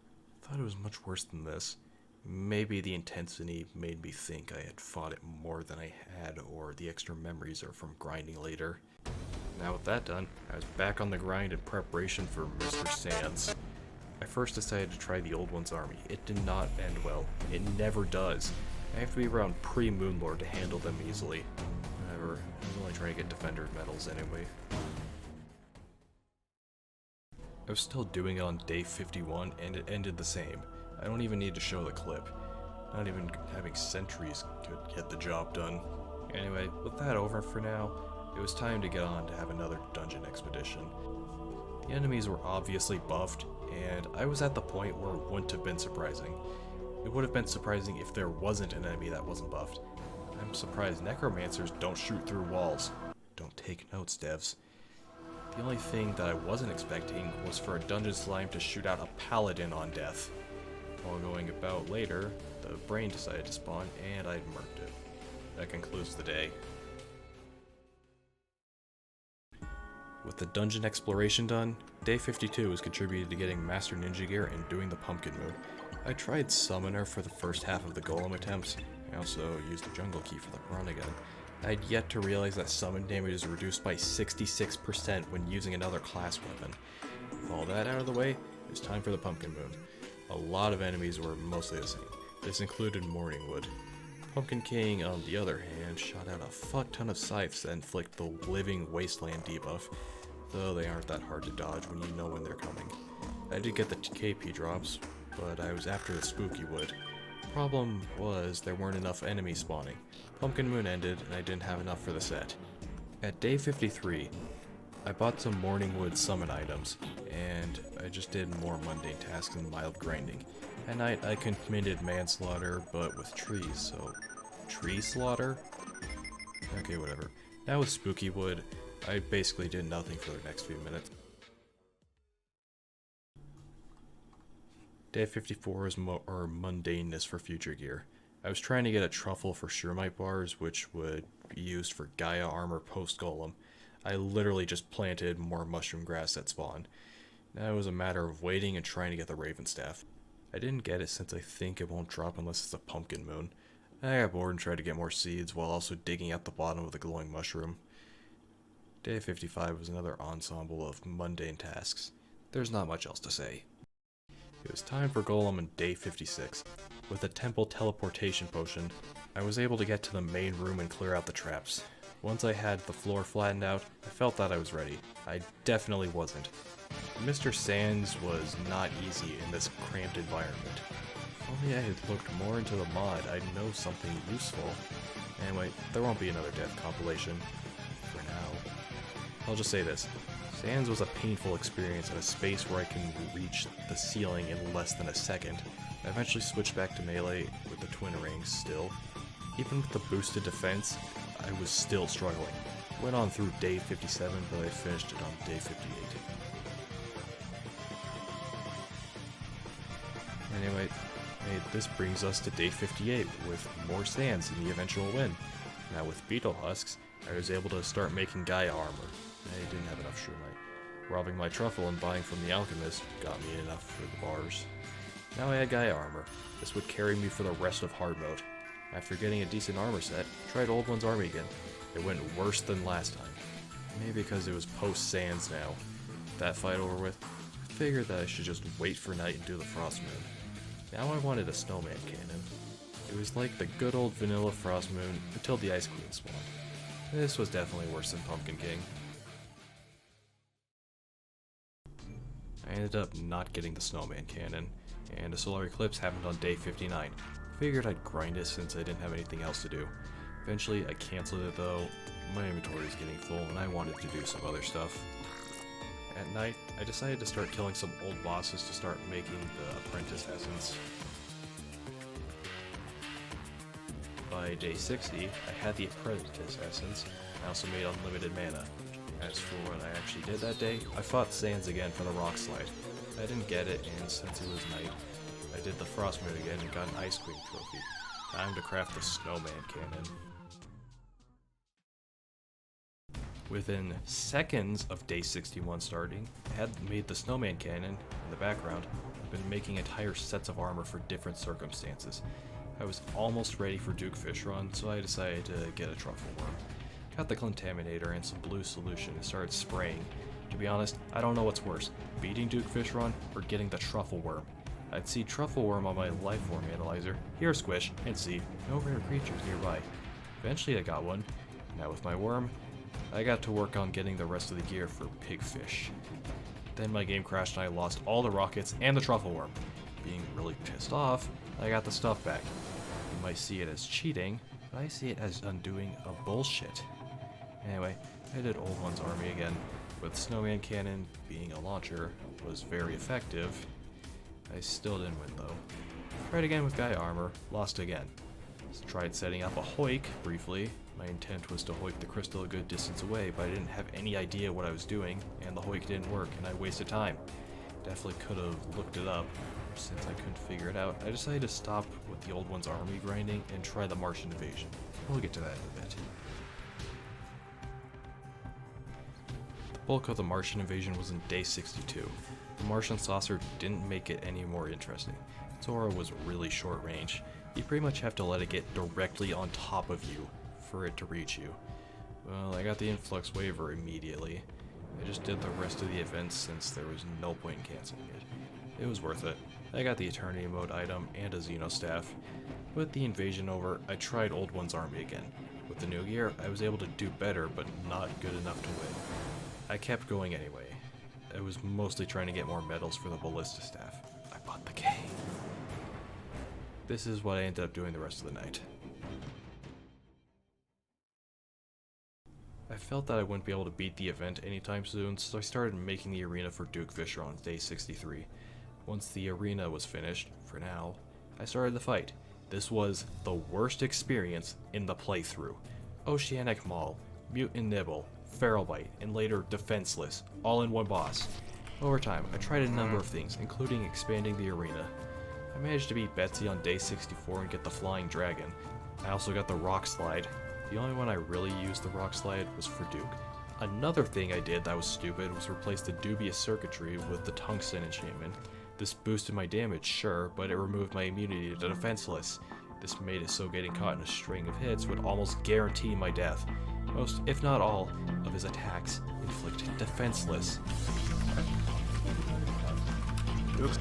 thought it was much worse than this. Maybe the intensity made me think I had fought it more than I had, or the extra memories are from grinding later. Now with that done, I was back on the grind in preparation for Mr. Sands. I first decided to try the Old One's army. It did not end well. It never does. I have to be around pre-Moonlord to handle them easily. However, I was only trying to get Defender medals anyway. I was still doing it on day 51 and it ended the same. I don't even need to show the clip. Not even having sentries could get the job done. Anyway, with that over for now, it was time to get on to have another dungeon expedition. The enemies were obviously buffed, and I was at the point where it wouldn't have been surprising. It would have been surprising if there wasn't an enemy that wasn't buffed. I'm surprised necromancers don't shoot through walls. Don't take notes, devs. The only thing that I wasn't expecting was for a dungeon slime to shoot out a paladin on death. While going about later, the brain decided to spawn, and I'd murked it. That concludes the day. With the dungeon exploration done, day 52 was contributed to getting Master Ninja Gear and doing the pumpkin move. I tried Summoner for the first half of the Golem attempts. I also used the Jungle Key for the Piranha Gun. I had yet to realize that summon damage is reduced by 66% when using another class weapon. All that out of the way, it was time for the Pumpkin Moon. A lot of enemies were mostly the same. This included Morningwood. Pumpkin King, on the other hand, shot out a fuck ton of scythes that inflict the living wasteland debuff, though they aren't that hard to dodge when you know when they're coming. I did get the KP drops, but I was after the Spooky Wood. Problem was, there weren't enough enemies spawning. Pumpkin Moon ended, and I didn't have enough for the set. At day 53, I bought some Morningwood summon items, and I just did more mundane tasks and mild grinding. At night, I committed manslaughter, but with trees, so... Tree slaughter? Okay, whatever. Now with Spooky Wood, I basically did nothing for the next few minutes. Day 54 is mundaneness for future gear. I was trying to get a truffle for Shermite bars, which would be used for Gaia armor post-golem. I literally just planted more mushroom grass at spawn. Now it was a matter of waiting and trying to get the Raven Staff. I didn't get it since I think it won't drop unless it's a Pumpkin Moon. I got bored and tried to get more seeds while also digging at the bottom of the glowing mushroom. Day 55 was another ensemble of mundane tasks. There's not much else to say. It was time for Golem on day 56. With a temple teleportation potion, I was able to get to the main room and clear out the traps. Once I had the floor flattened out, I felt that I was ready. I definitely wasn't. Mr. Sands was not easy in this cramped environment. If only I had looked more into the mod, I'd know something useful. Anyway, there won't be another death compilation. For now. I'll just say this. Sands was a painful experience in a space where I can reach the ceiling in less than a second. I eventually switched back to melee with the twin rings still. Even with the boosted defense, I was still struggling. Went on through day 57, but I finished it on day 58. Anyway, this brings us to day 58 with more sands and the eventual win. Now with beetle husks, I was able to start making Gaia armor. I didn't have enough Shermite. Robbing my truffle and buying from the alchemist got me enough for the bars. Now I had Gaia armor. This would carry me for the rest of Hardmode. After getting a decent armor set, I tried Old One's army again. It went worse than last time. Maybe because it was post-Sands now. With that fight over with, I figured that I should just wait for night and do the Frost Moon. Now I wanted a snowman cannon. It was like the good old vanilla Frost Moon until the Ice Queen spawned. This was definitely worse than Pumpkin King. I ended up not getting the snowman cannon, and a solar eclipse happened on day 59. Figured I'd grind it since I didn't have anything else to do. Eventually I cancelled it though. My inventory is getting full and I wanted to do some other stuff. At night, I decided to start killing some old bosses to start making the apprentice essence. By day 60, I had the apprentice essence. I also made unlimited mana. As for what I actually did that day, I fought Sands again for the rock slide. I didn't get it, and since it was night, I did the Frost Moon again and got an Ice Queen trophy. Time to craft the snowman cannon. Within seconds of day 61 starting, I had made the snowman cannon in the background. I've been making entire sets of armor for different circumstances. I was almost ready for Duke Fishron, so I decided to get a truffle worm. Got the contaminator and some blue solution and started spraying. To be honest, I don't know what's worse, beating Duke Fishron or getting the truffle worm. I'd see truffle worm on my life form analyzer, hear a squish, and see no rare creatures nearby. Eventually I got one. Now with my worm, I got to work on getting the rest of the gear for pigfish. Then my game crashed and I lost all the rockets and the truffle worm. Being really pissed off, I got the stuff back. You might see it as cheating, but I see it as undoing a bullshit. Anyway, I did Old One's army again, with Snowman Cannon being a launcher was very effective. I still didn't win though. Tried again with Gaia armor, lost again. Tried setting up a hoik briefly. My intent was to hoik the crystal a good distance away, but I didn't have any idea what I was doing, and the hoik didn't work, and I wasted time. Definitely could have looked it up. Since I couldn't figure it out, I decided to stop with the Old One's army grinding and try the Martian invasion. We'll get to that in a bit. The bulk of the Martian invasion was in day 62. The Martian saucer didn't make it any more interesting. Its aura was really short range. You pretty much have to let it get directly on top of you for it to reach you. Well, I got the influx waiver immediately. I just did the rest of the events since there was no point in canceling it. It was worth it. I got the Eternity Mode item and a Xenostaff. With the invasion over, I tried Old One's army again. With the new gear, I was able to do better, but not good enough to win. I kept going anyway. I was mostly trying to get more medals for the Ballista Staff. I bought the K. This is what I ended up doing the rest of the night. I felt that I wouldn't be able to beat the event anytime soon, so I started making the arena for Duke Fishron on day 63. Once the arena was finished, for now, I started the fight. This was the worst experience in the playthrough. Oceanic Maul, Mutant Nibble, Feral Bite, and later Defenseless, all in one boss. Over time, I tried a number of things, including expanding the arena. I managed to beat Betsy on day 64 and get the Flying Dragon. I also got the Rock Slide. The only one I really used the Rock Slide was for Duke. Another thing I did that was stupid was replace the Dubious Circuitry with the Tungsten Enchantment. This boosted my damage, sure, but it removed my immunity to Defenseless. This made it so getting caught in a string of hits would almost guarantee my death. Most, if not all, of his attacks inflicted Defenseless. Oops.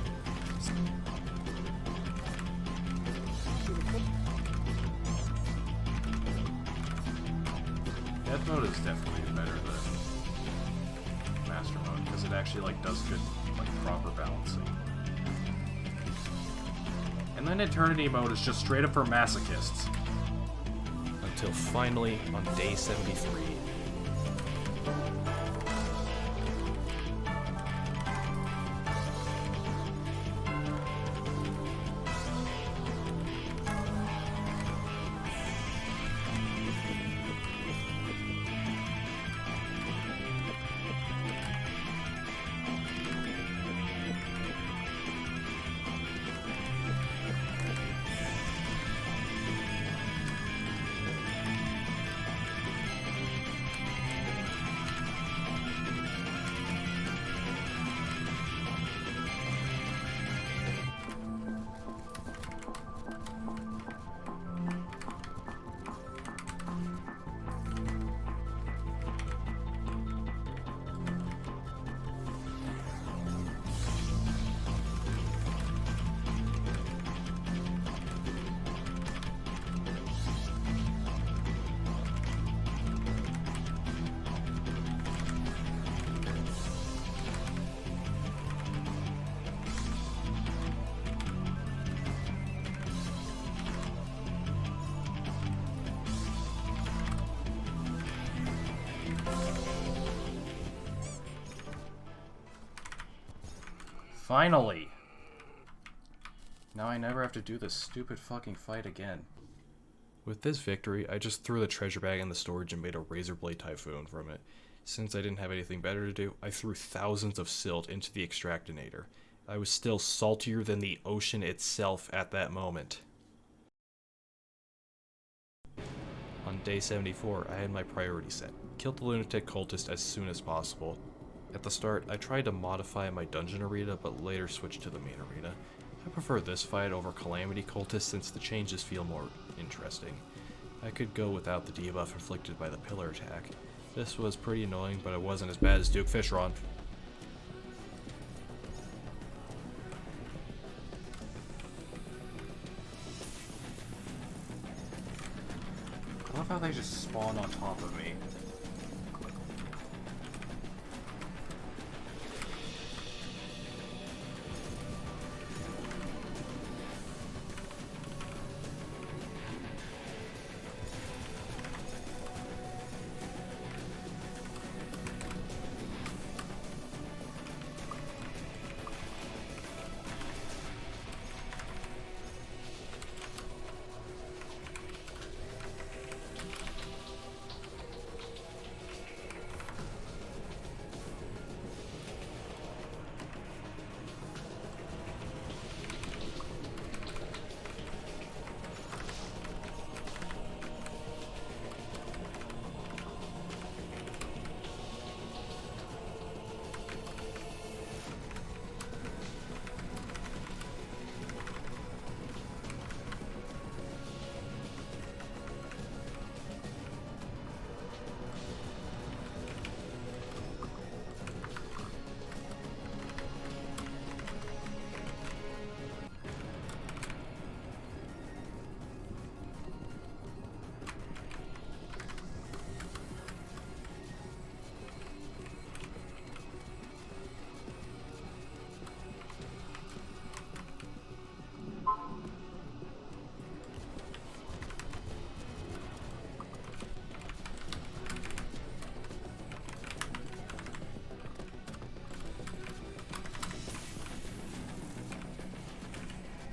Death mode is definitely better than master mode because it actually does good proper balancing. And then Eternity mode is just straight up for masochists. Until finally, on day 73, Finally! Now I never have to do this stupid fucking fight again. with this victory, I just threw the treasure bag in the storage and made a razor blade typhoon from it. Since I didn't have anything better to do, I threw thousands of silt into the extractinator. I was still saltier than the ocean itself at that moment. On day 74, I had my priority set. Kill the lunatic cultist as soon as possible. At the start, I tried to modify my dungeon arena, but later switched to the main arena. I prefer this fight over Calamity cultists since the changes feel more interesting. I could go without the debuff inflicted by the pillar attack. This was pretty annoying, but it wasn't as bad as Duke Fishron. I love how they just spawn on top of me.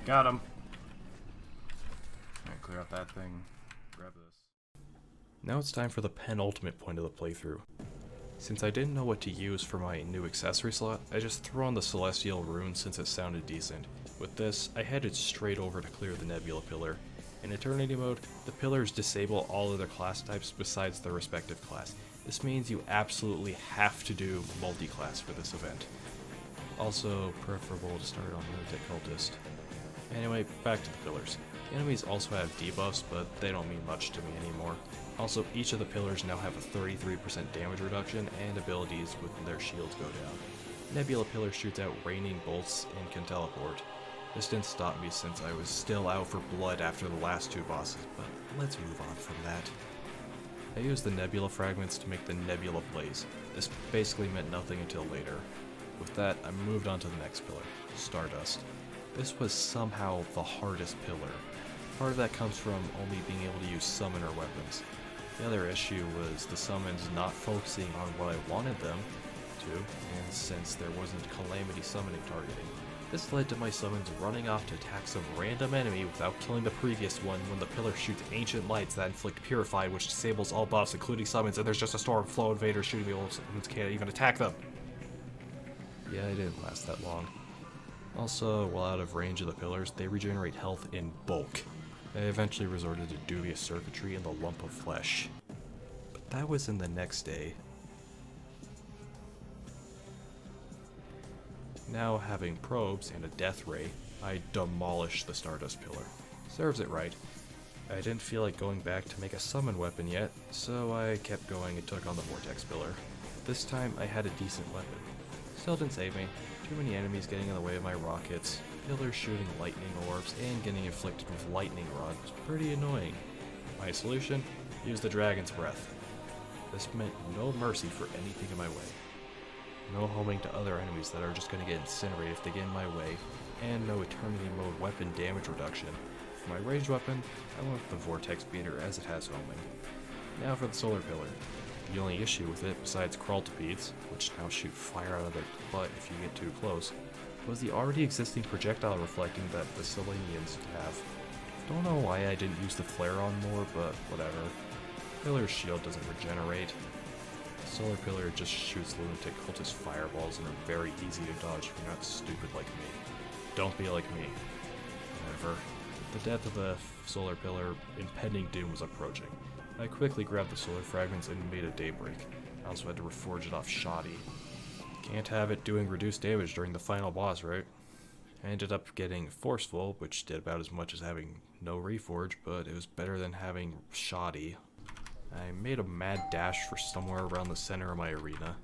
Got him. Alright, clear out that thing. Grab this. Now it's time for the penultimate point of the playthrough. Since I didn't know what to use for my new accessory slot, I just threw on the Celestial Rune since it sounded decent. With this, I headed straight over to clear the Nebula Pillar. In Eternity Mode, the pillars disable all other class types besides their respective class. This means you absolutely have to do multi-class for this event. Also, preferable to start on Lunatic Cultist. Anyway, back to the pillars. The enemies also have debuffs, but they don't mean much to me anymore. Also, each of the pillars now have a 33% damage reduction, and abilities with their shields go down. Nebula Pillar shoots out raining bolts and can teleport. This didn't stop me since I was still out for blood after the last two bosses, but let's move on from that. I used the Nebula Fragments to make the Nebula Blaze. This basically meant nothing until later. With that, I moved on to the next pillar, Stardust. This was somehow the hardest pillar. Part of that comes from only being able to use summoner weapons. The other issue was the summons not focusing on what I wanted them to, and since there wasn't Calamity summoning targeting. This led to my summons running off to attack some random enemy without killing the previous one when the pillar shoots ancient lights that inflict Purified, which disables all buffs including summons, and there's just a storm flow invaders shooting me while summons can't even attack them. Yeah, I didn't last that long. Also, while out of range of the pillars, they regenerate health in bulk. I eventually resorted to dubious circuitry and the lump of flesh. But that was in the next day. Now having probes and a death ray, I demolished the Stardust Pillar. Serves it right. I didn't feel like going back to make a summon weapon yet, so I kept going and took on the Vortex Pillar. This time I had a decent weapon. Still didn't save me. Too many enemies getting in the way of my rockets, pillars shooting lightning orbs, and getting inflicted with lightning rod was pretty annoying. My solution? Use the Dragon's Breath. This meant no mercy for anything in my way. No homing to other enemies that are just going to get incinerated if they get in my way, and no Eternity Mode weapon damage reduction. For my ranged weapon, I went with the Vortex Beater as it has homing. Now for the Solar Pillar. The only issue with it, besides Crawltipedes, which now shoot fire out of their butt if you get too close, was the already existing projectile reflecting that the Selenians have. Don't know why I didn't use the flare on more, but whatever. Pillar's shield doesn't regenerate. Solar Pillar just shoots lunatic cultist fireballs and are very easy to dodge if you're not stupid like me. Don't be like me. Whatever. With the death of the Solar Pillar, impending doom was approaching. I quickly grabbed the solar fragments and made a daybreak. I also had to reforge it off Shoddy. Can't have it doing reduced damage during the final boss, right? I ended up getting Forceful, which did about as much as having no reforge, but it was better than having Shoddy. I made a mad dash for somewhere around the center of my arena.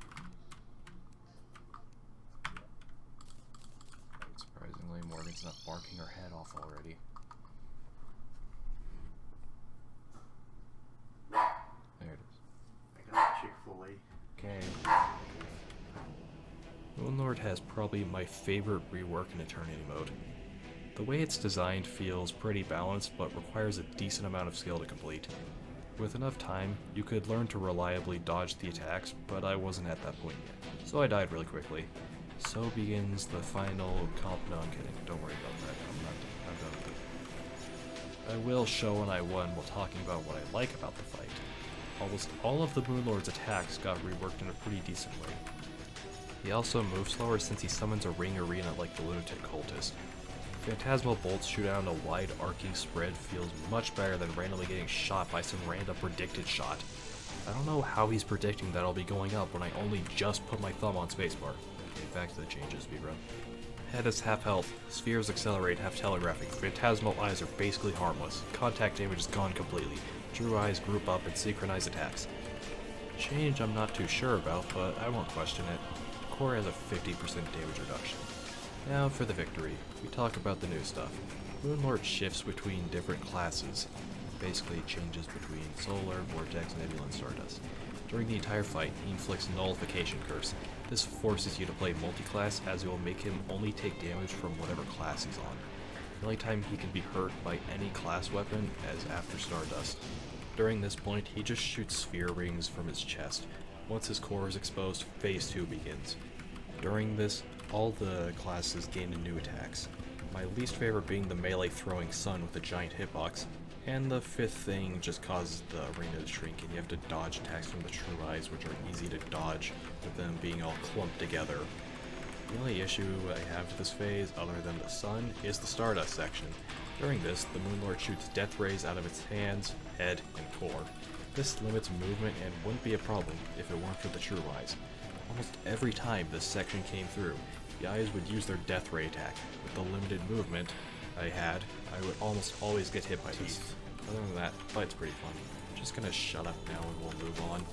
Surprisingly, Morgan's not barking her head off already. There it is. I got Chick-fil-A. Okay. Moonlord has probably my favorite rework in Eternity Mode. The way it's designed feels pretty balanced, but requires a decent amount of skill to complete. With enough time, you could learn to reliably dodge the attacks, but I wasn't at that point yet, so I died really quickly. So begins the final no, I'm kidding, don't worry about that, I'm done with it. I will show when I won while talking about what I like about the fight. Almost all of the Moonlord's attacks got reworked in a pretty decent way. He also moves slower since he summons a ring arena like the Lunatic Cultist. Phantasmal bolts shoot out in a wide arcing spread feels much better than randomly getting shot by some random predicted shot. I don't know how he's predicting that I'll be going up when I only just put my thumb on spacebar. Okay, back to the changes, speedrun. Head is half health, spheres accelerate, half telegraphing, phantasmal eyes are basically harmless, contact damage is gone completely, true eyes group up and synchronize attacks. Change I'm not too sure about, but I won't question it. Core has a 50% damage reduction. Now for the victory. We talk about the new stuff. Moonlord shifts between different classes. Basically changes between Solar, Vortex, Nebula, and Stardust. During the entire fight, he inflicts Nullification Curse. This forces you to play multi-class, as it will make him only take damage from whatever class he's on. The only time he can be hurt by any class weapon is after Stardust. During this point, he just shoots sphere rings from his chest. Once his core is exposed, Phase 2 begins. During this, all the classes gain new attacks. my least favorite being the melee throwing sun with a giant hitbox, and the fifth thing just causes the arena to shrink and you have to dodge attacks from the true eyes, which are easy to dodge with them being all clumped together. The only issue I have with this phase, other than the sun, is the Stardust section. During this, the Moonlord shoots death rays out of its hands, head, and core. This limits movement and wouldn't be a problem if it weren't for the true eyes. Almost every time this section came through, the eyes would use their death ray attack. With the limited movement I had, I would almost always get hit by this. Other than that, the fight's pretty fun. Just gonna shut up now and we'll move on.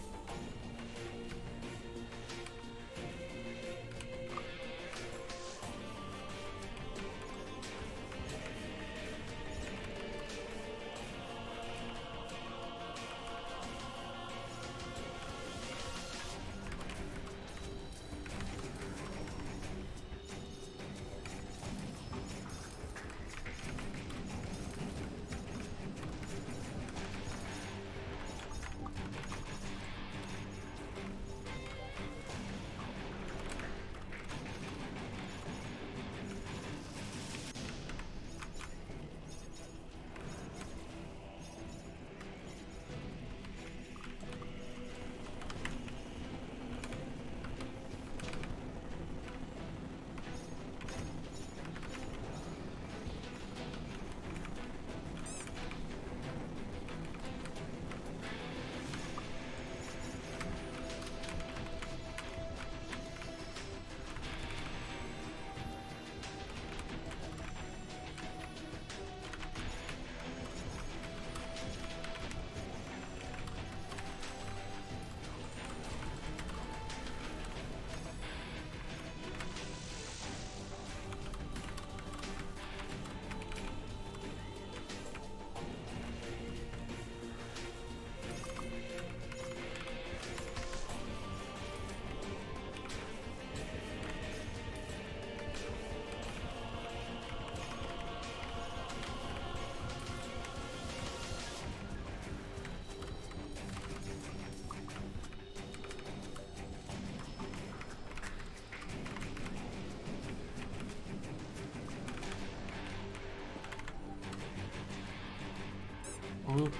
Ooh.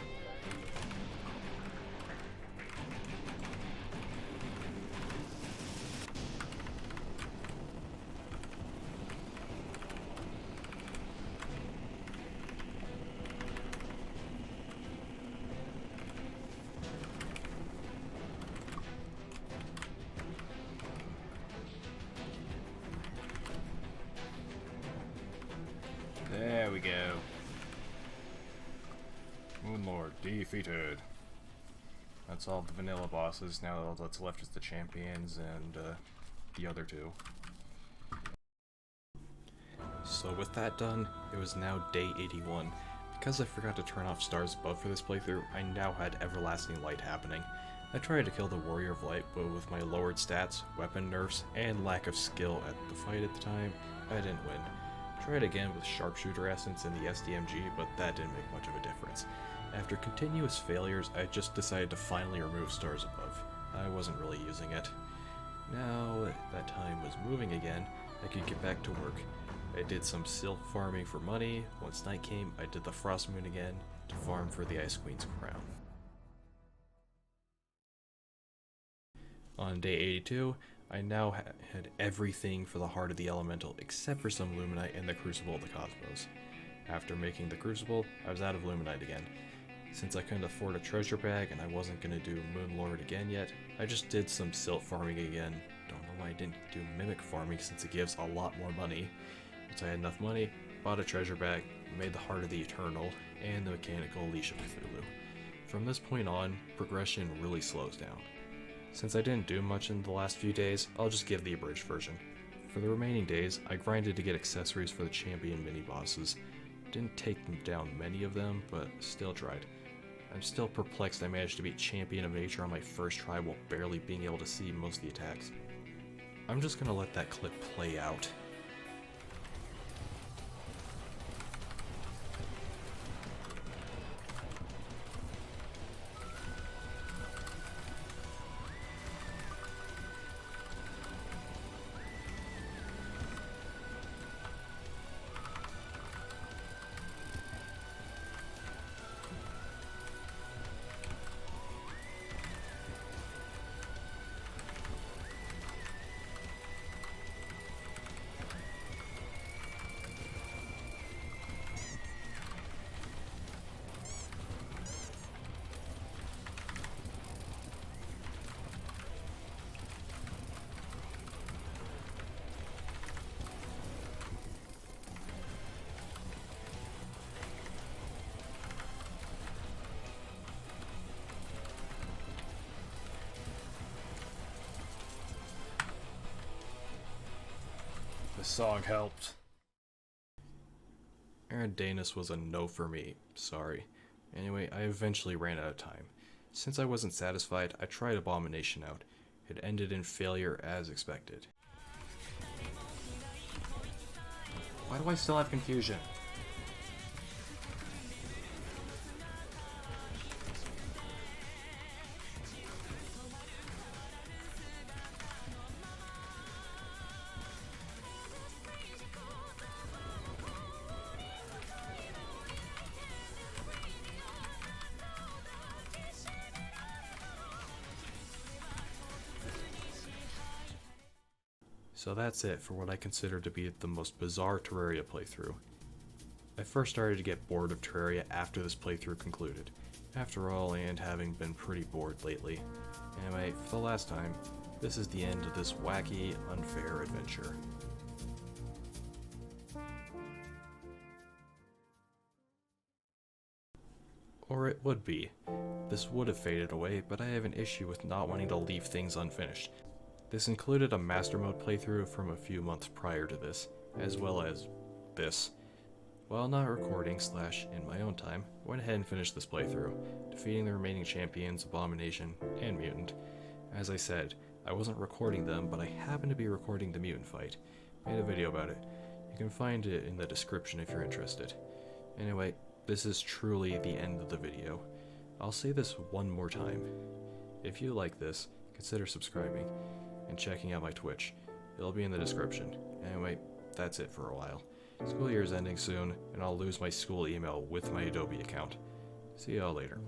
There we go. Moonlord defeated. That's all the vanilla bosses. Now all that's left is the champions and the other two. So with that done, it was now day 81. Because I forgot to turn off Stars Above for this playthrough, I now had Everlasting Light happening. I tried to kill the Warrior of Light, but with my lowered stats, weapon nerfs, and lack of skill at the fight at the time, I didn't win. Tried again with Sharpshooter Essence and the SDMG, but that didn't make much of a difference. After continuous failures, I just decided to finally remove Stars Above. I wasn't really using it. Now that time was moving again, I could get back to work. I did some silk farming for money. Once night came, I did the Frost Moon again to farm for the Ice Queen's crown. On day 82, I now had everything for the Heart of the Elemental except for some Luminite and the Crucible of the Cosmos. After making the Crucible, I was out of Luminite again. Since I couldn't afford a treasure bag and I wasn't going to do Moonlord again yet, I just did some silt farming again. Don't know why I didn't do Mimic farming since it gives a lot more money. Once I had enough money, bought a treasure bag, made the Heart of the Eternal, and the Mechanical Leash of Cthulhu. From this point on, progression really slows down. Since I didn't do much in the last few days, I'll just give the abridged version. For the remaining days, I grinded to get accessories for the champion mini-bosses. Didn't take down many of them, but still tried. I'm still perplexed I managed to beat Champion of Nature on my first try while barely being able to see most of the attacks. I'm just gonna let that clip play out. this song helped. Eridanus was a no for me, sorry. Anyway, I eventually ran out of time. Since I wasn't satisfied, I tried Abomination out. It ended in failure as expected. Why do I still have confusion? So that's it for what I consider to be the most bizarre Terraria playthrough. I first started to get bored of Terraria after this playthrough concluded. After all, and having been pretty bored lately. Anyway, for the last time, this is the end of this wacky, unfair adventure. Or it would be. This would have faded away, but I have an issue with not wanting to leave things unfinished. This included a Master Mode playthrough from a few months prior to this, as well as this. While not recording / in my own time, I went ahead and finished this playthrough, defeating the remaining champions, Abomination, and Mutant. As I said, I wasn't recording them, but I happened to be recording the Mutant fight. Made a video about it. You can find it in the description if you're interested. Anyway, this is truly the end of the video. I'll say this one more time. If you like this, consider subscribing and checking out my Twitch. It'll be in the description. Anyway, that's it for a while. School year is ending soon, and I'll lose my school email with my Adobe account. See y'all later.